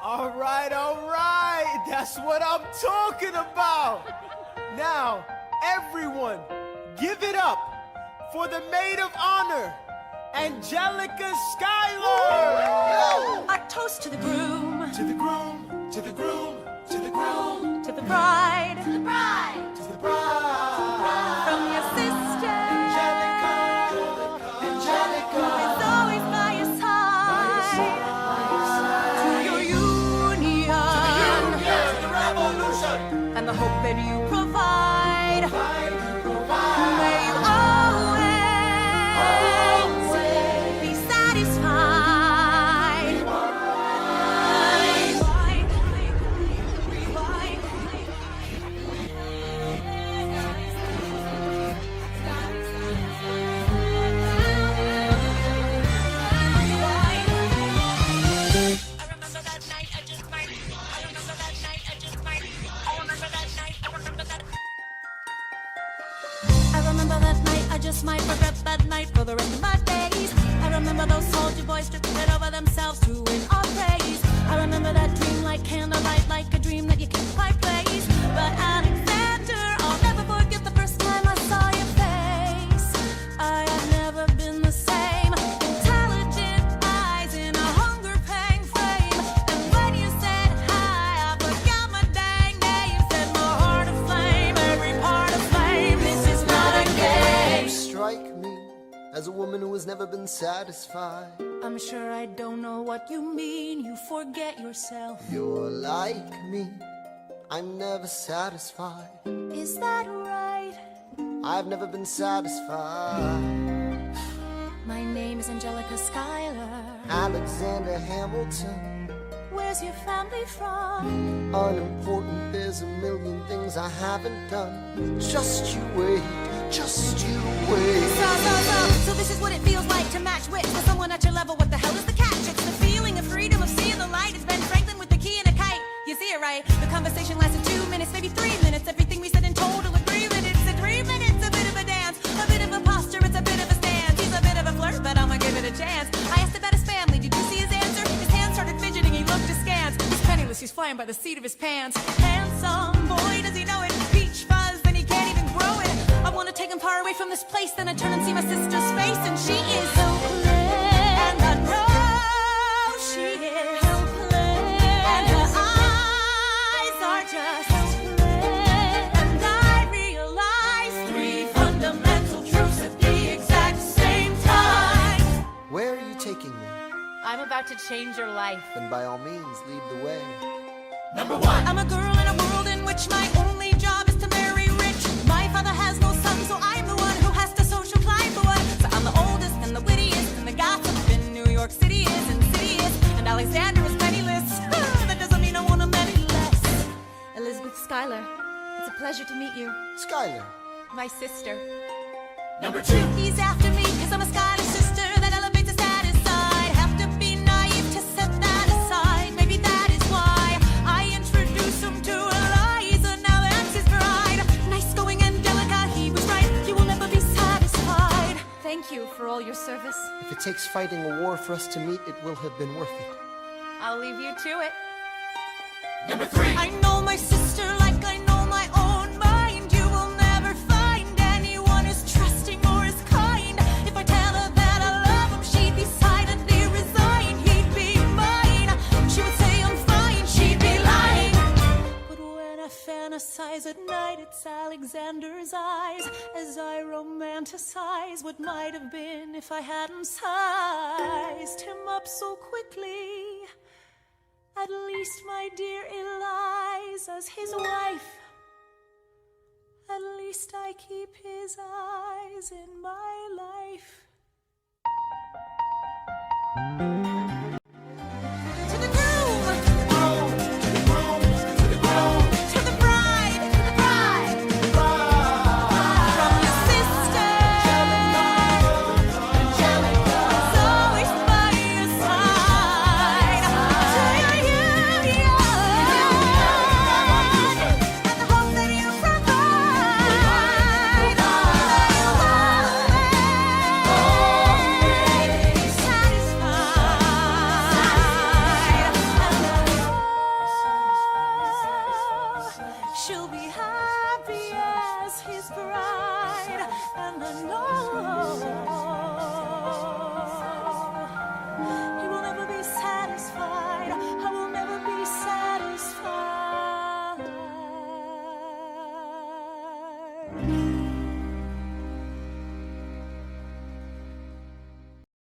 All right. That's what I'm talking about. Now, everyone, give it up for the maid of honor, Angelica Schuyler. A toast to the groom. To the groom, to the groom, to the groom. To the bride. To the bride. To the bride. From your sister. Angelica. Is always by your side. To your union. To the revolution. And the hope that you provide. May you always be satisfied. I remember that night, I just might regret that night for the rest of my days. I remember those soldier boys tripping it over themselves to win our praise. I remember that dream like candlelight, like a dream that you can't quite place. But Alexander, I'll never forget the first time I saw your face. I had never been the same. Intelligent eyes in a hunger pang frame. And when you said hi, I forgot my dang name. Set my heart aflame, every part aflame. This is not a game. You strike me as a woman who has never been satisfied. I'm sure I don't know what you mean. You forget yourself. You're like me, I'm never satisfied. Is that right? I've never been satisfied. My name is Angelica Schuyler. Alexander Hamilton, Where's your family from? unimportant, there's a million things I haven't done. Just you wait, just you wait. So this is what it feels like to match wits with someone at your level. What the hell is the catch? It's the feeling of freedom, of seeing the light. It's Ben Franklin with the key and a kite. You see it right? The conversation lasted 2 minutes, maybe 3 minutes. Everything we said in total agreement. It's a dream and it's a bit of a dance, a bit of a posture, it's a bit of a stance. He's a bit of a flirt, but I'ma give it a chance. I asked about his family, did you see his answer? His hands started fidgeting, he looked askance. He's penniless, he's flying by the seat of his pants. Handsome boy, does he know it? Peach fuzz, and he can't even grow it. I wanna take him far away from this place. Then I turn and see my sister's face, and she is hopeless. And I know she is hopeless. And her eyes are just hopeless. And I realize 3 fundamental truths at the exact same time. Where are you taking me? I'm about to change your life. Then by all means, lead the way. Number 1. I'm a girl in a world in which my only job is to marry rich. My father has no son, so I'm the one who has to social climb the one. So I'm the oldest and the wittiest, and the gossip in New York City is insidious. And Alexander is penniless. That doesn't mean I want him any less. Elizabeth Schuyler, it's a pleasure to meet you. Schuyler. My sister. Number 2. He's after me, cause I'm a Schuyler sister that elevates his status side. Have to be naive to set that aside. Maybe that is why I introduced him to Eliza. Now that's his bride. Nice going, Angelica, he was right. You will never be satisfied. Thank you for all your service. If it takes fighting a war for us to meet, it will have been worth it. I'll leave you to it. Number 3. I know my sister like I know my own mind. You will never find anyone as trusting or as kind. If I tell her that I love him, she'd be silently resigned. He'd be mine. She would say I'm fine. She'd be lying. But when I fantasize at night, it's Alexander's eyes as I romanticize what might have been if I hadn't sized him up so quickly. At least, my dear Eliza's his wife. At least I keep his eyes in my life.